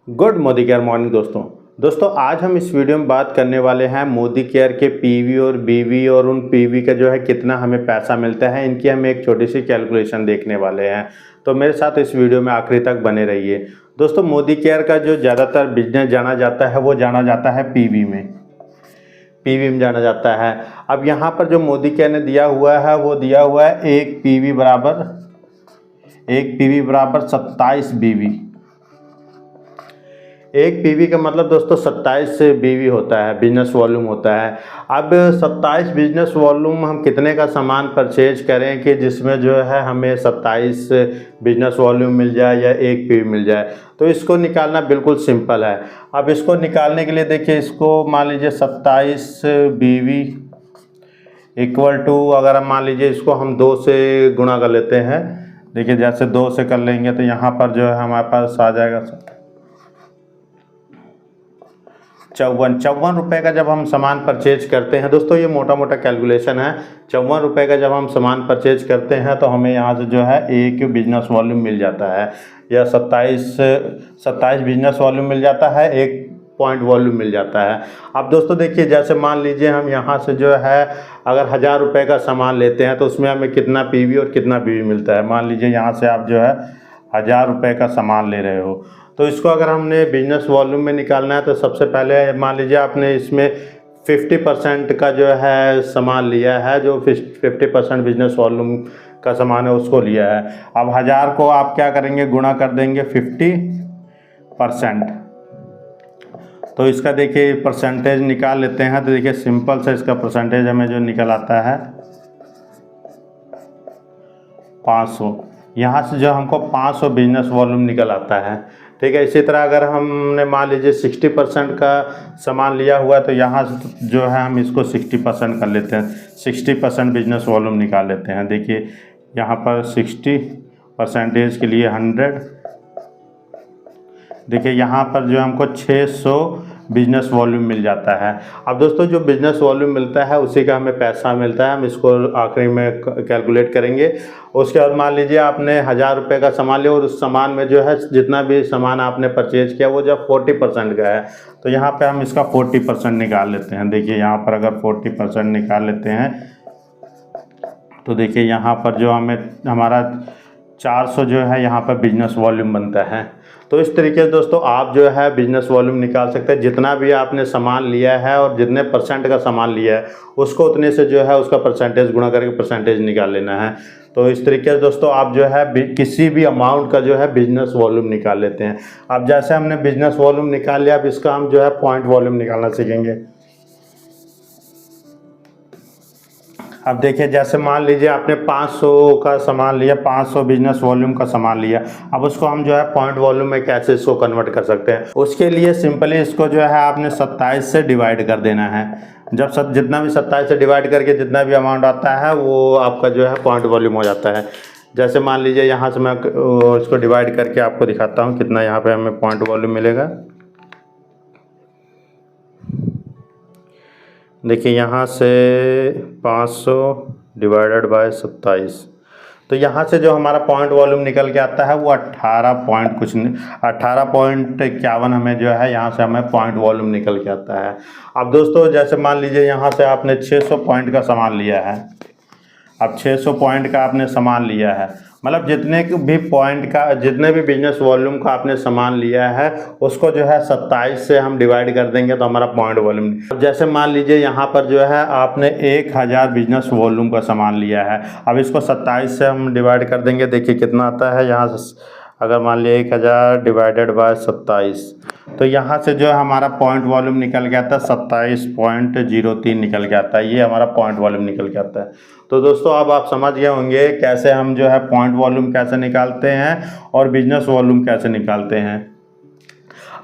Good Modi care morning दोस्तों आज हम इस वीडियो में बात करने वाले हैं मोदी केयर के पीवी और बीवी और उन पीवी का जो है कितना हमें पैसा मिलता है। इनकी हम एक छोटी सी कैलकुलेशन देखने वाले हैं, तो मेरे साथ इस वीडियो में आखिरी तक बने रहिए। दोस्तों मोदी केयर का जो ज़्यादातर बिजनेस जाना जाता है वो जाना जाता है पीवी में जाना जाता है। अब यहाँ पर जो मोदी केयर ने दिया हुआ है वो दिया हुआ है एक पीवी बराबर 27 बीवी। एक पीवी का मतलब दोस्तों 27 बीवी होता है, बिजनेस वॉल्यूम होता है। अब 27 बिजनेस वॉल्यूम हम कितने का सामान परचेज करें कि जिसमें जो है हमें 27 बिजनेस वॉल्यूम मिल जाए या एक पीवी मिल जाए, तो इसको निकालना बिल्कुल सिंपल है। अब इसको निकालने के लिए देखिए, इसको मान लीजिए 27 बीवी इक्वल टू, अगर हम मान लीजिए इसको हम 2 से गुणा कर लेते हैं। देखिए जैसे 2 से कर लेंगे तो यहाँ पर जो है हमारे पास आ जाएगा 54 रुपये का जब हम सामान परचेज करते हैं। दोस्तों ये मोटा मोटा कैलकुलेशन है। 54 रुपये का जब हम सामान परचेज करते हैं तो हमें यहाँ से जो है एक बिजनेस वॉल्यूम मिल जाता है, या 27 बिजनेस वॉल्यूम मिल जाता है, एक पॉइंट वॉल्यूम मिल जाता है। अब दोस्तों देखिए, जैसे मान लीजिए हम यहाँ से जो है अगर 1000 रुपये का सामान लेते हैं तो उसमें हमें कितना पीवी और कितना बीवी मिलता है। मान लीजिए यहाँ से आप जो है 1000 रुपये का सामान ले रहे हो, तो इसको अगर हमने बिजनेस वॉल्यूम में निकालना है तो सबसे पहले मान लीजिए आपने इसमें 50% का जो है सामान लिया है, जो 50% बिजनेस वॉल्यूम का सामान है उसको लिया है। अब 1000 को आप क्या करेंगे, गुणा कर देंगे 50%। तो इसका देखिए परसेंटेज निकाल लेते हैं। तो देखिए सिंपल से इसका परसेंटेज हमें जो निकल आता है 500। यहाँ से जो हमको 500 बिजनेस वॉल्यूम निकल आता है, ठीक है। इसी तरह अगर हमने मान लीजिए 60% का सामान लिया हुआ है तो यहाँ से जो है हम इसको 60% कर लेते हैं, 60% बिजनेस वॉल्यूम निकाल लेते हैं। देखिए यहाँ पर 60% के लिए 100, देखिए यहाँ पर जो हमको 600 बिजनेस वॉल्यूम मिल जाता है। अब दोस्तों जो बिजनेस वॉल्यूम मिलता है उसी का हमें पैसा मिलता है, हम इसको आखिरी में कैलकुलेट करेंगे। उसके बाद मान लीजिए आपने 1000 रुपये का सामान लिया और उस सामान में जो है जितना भी सामान आपने परचेज किया वो जब 40% का है, तो यहाँ पे हम इसका 40% निकाल लेते हैं। देखिए यहाँ पर अगर 40% निकाल लेते हैं तो देखिए यहाँ पर जो हमारा 400 जो है यहाँ पर बिजनेस वॉल्यूम बनता है। तो इस तरीके से दोस्तों आप जो है बिजनेस वॉल्यूम निकाल सकते हैं। जितना भी आपने सामान लिया है और जितने परसेंट का सामान लिया है उसको उतने से जो है उसका परसेंटेज गुणा करके परसेंटेज निकाल लेना है। तो इस तरीके से दोस्तों आप जो है किसी भी अमाउंट का जो है बिजनेस वॉल्यूम निकाल लेते हैं। अब जैसे हमने बिजनेस वॉल्यूम निकाल लिया, अब इसका हम जो है पॉइंट वॉल्यूम निकालना सीखेंगे। अब देखिए जैसे मान लीजिए आपने 500 का सामान लिया, 500 बिजनेस वॉल्यूम का सामान लिया। अब उसको हम जो है पॉइंट वॉल्यूम में कैसे इसको कन्वर्ट कर सकते हैं, उसके लिए सिंपली इसको जो है आपने 27 से डिवाइड कर देना है। जब जितना भी 27 से डिवाइड करके जितना भी अमाउंट आता है वो आपका जो है पॉइंट वॉल्यूम हो जाता है। जैसे मान लीजिए यहाँ से मैं इसको डिवाइड करके आपको दिखाता हूँ कितना यहाँ पर हमें पॉइंट वॉल्यूम मिलेगा। देखिए यहाँ से 500 डिवाइडेड बाय 27, तो यहाँ से जो हमारा पॉइंट वॉल्यूम निकल के आता है वो 18.51 हमें जो है यहाँ से हमें पॉइंट वॉल्यूम निकल के आता है। अब दोस्तों जैसे मान लीजिए यहाँ से आपने 600 पॉइंट का सामान लिया है। अब 600 पॉइंट का आपने सामान लिया है, मतलब जितने भी बिजनेस वॉल्यूम का आपने सामान लिया है उसको जो है 27 से हम डिवाइड कर देंगे तो हमारा पॉइंट वॉल्यूम। अब जैसे मान लीजिए यहाँ पर जो है आपने 1000 बिजनेस वॉल्यूम का सामान लिया है। अब इसको 27 से हम डिवाइड कर देंगे, देखिए कितना आता है। यहाँ से अगर मान लिया 1000 डिवाइडेड बाय 27, तो यहाँ से जो है हमारा पॉइंट वॉल्यूम निकल के आता है 27.03 निकल के आता है। ये हमारा पॉइंट वॉल्यूम निकल के आता है। तो दोस्तों अब आप समझ गए होंगे कैसे हम जो है पॉइंट वॉल्यूम कैसे निकालते हैं और बिजनेस वॉल्यूम कैसे निकालते हैं।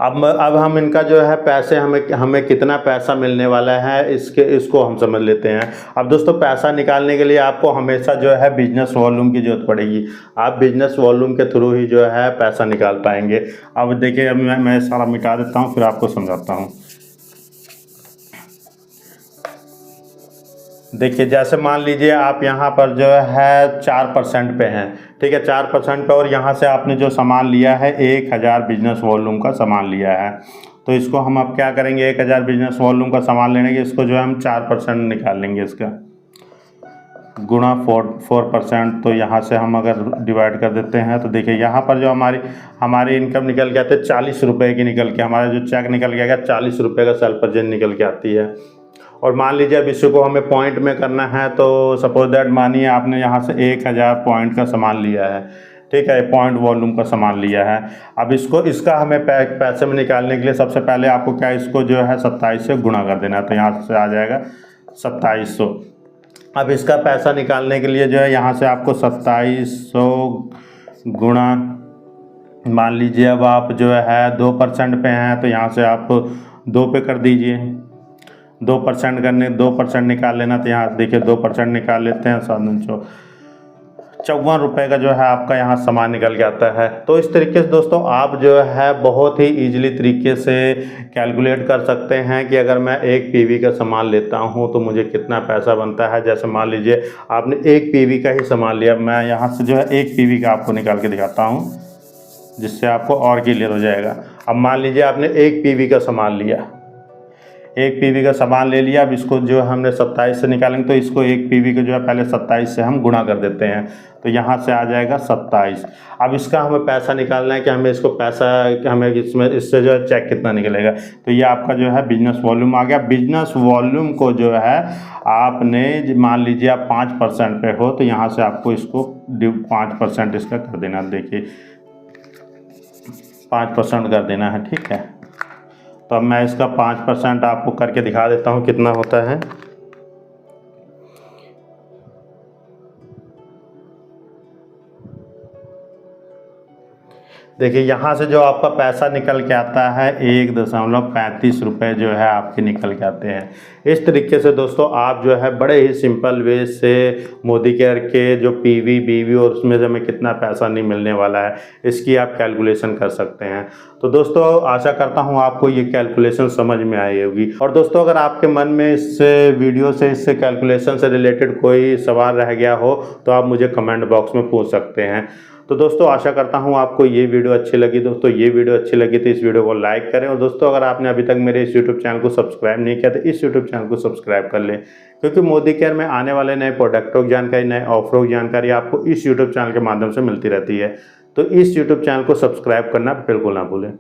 अब हम इनका जो है पैसे हमें कितना पैसा मिलने वाला है इसको हम समझ लेते हैं। अब दोस्तों पैसा निकालने के लिए आपको हमेशा जो है बिजनेस वॉल्यूम की जरूरत पड़ेगी। आप बिजनेस वॉल्यूम के थ्रू ही जो है पैसा निकाल पाएंगे। अब देखिए अब मैं सारा मिटा देता हूँ फिर आपको समझाता हूँ। देखिए जैसे मान लीजिए आप यहाँ पर जो है 4% पे हैं, ठीक है 4% पे। और यहाँ से आपने जो सामान लिया है 1000 बिजनेस वॉल्यूम का सामान लिया है, तो इसको हम अब क्या करेंगे, 1000 बिजनेस वॉल्यूम का सामान लेने के इसको जो है हम 4% निकाल लेंगे, इसका गुणा 4%। तो यहाँ से हम अगर डिवाइड कर देते हैं तो देखिए यहाँ पर जो हमारी इनकम निकल के आते हैं 40 रुपये की निकल के, हमारा जो चेक निकल के आएगा 40 रुपये का सेल परचेज निकल के आती है। और मान लीजिए अब इसको हमें पॉइंट में करना है, तो सपोज दैट मानिए आपने यहाँ से 1000 पॉइंट का सामान लिया है, ठीक है, पॉइंट वॉल्यूम का सामान लिया है। अब इसका हमें पैसे में निकालने के लिए सबसे पहले आपको क्या, इसको जो है 27 से गुणा कर देना है, तो यहाँ से आ जाएगा 2700। अब इसका पैसा निकालने के लिए जो है यहाँ से आपको 2700 गुणा, मान लीजिए अब आप जो है 2% पे हैं, तो यहाँ से आप 2 पे कर दीजिए। 2% निकाल लेना, तो यहाँ देखिए 2% निकाल लेते हैं, 54 रुपये का जो है आपका यहाँ सामान निकल के आता है। तो इस तरीके से दोस्तों आप जो है बहुत ही ईजिली तरीके से कैलकुलेट कर सकते हैं कि अगर मैं 1 पीवी का सामान लेता हूँ तो मुझे कितना पैसा बनता है। जैसे मान लीजिए आपने 1 पीवी का ही सामान लिया, मैं यहाँ से जो है 1 पीवी का आपको निकाल के दिखाता हूँ जिससे आपको और क्लियर हो जाएगा। अब मान लीजिए आपने 1 पीवी का सामान लिया, 1 पीवी का सामान ले लिया। अब इसको जो हमने 27 से निकालेंगे, तो इसको 1 पीवी को जो है पहले 27 से हम गुणा कर देते हैं, तो यहाँ से आ जाएगा 27। अब इसका हमें पैसा निकालना है कि हमें इसको पैसा, हमें इससे जो है चेक कितना निकलेगा। तो ये आपका जो है बिजनेस वॉल्यूम आ गया। बिजनेस वॉल्यूम को जो है आपने, मान लीजिए आप 5% पे हो, तो यहाँ से आपको इसको 5% इसका कर देना, देखिए 5% कर देना है, ठीक है। तो अब मैं इसका 5% आपको करके दिखा देता हूँ कितना होता है। देखिए यहाँ से जो आपका पैसा निकल के आता है 1.35 रुपये जो है आपके निकल के आते हैं। इस तरीके से दोस्तों आप जो है बड़े ही सिंपल वे से मोदी केयर के जो पीवी बीवी और उसमें से हमें कितना पैसा नहीं मिलने वाला है, इसकी आप कैलकुलेशन कर सकते हैं। तो दोस्तों आशा करता हूँ आपको ये कैलकुलेशन समझ में आई होगी। और दोस्तों अगर आपके मन में इससे वीडियो से, इससे कैलकुलेशन से रिलेटेड कोई सवाल रह गया हो तो आप मुझे कमेंट बॉक्स में पूछ सकते हैं। तो दोस्तों आशा करता हूँ आपको ये वीडियो अच्छी लगी। दोस्तों ये वीडियो अच्छी लगी तो इस वीडियो को लाइक करें। और दोस्तों अगर आपने अभी तक मेरे इस यूट्यूब चैनल को सब्सक्राइब नहीं किया तो इस यूट्यूब चैनल को सब्सक्राइब कर लें, क्योंकि मोदी केयर में आने वाले नए प्रोडक्टों की जानकारी, नए ऑफरों की जानकारी आपको इस यूट्यूब चैनल के माध्यम से मिलती रहती है। तो इस यूट्यूब चैनल को सब्सक्राइब करना बिल्कुल ना भूलें।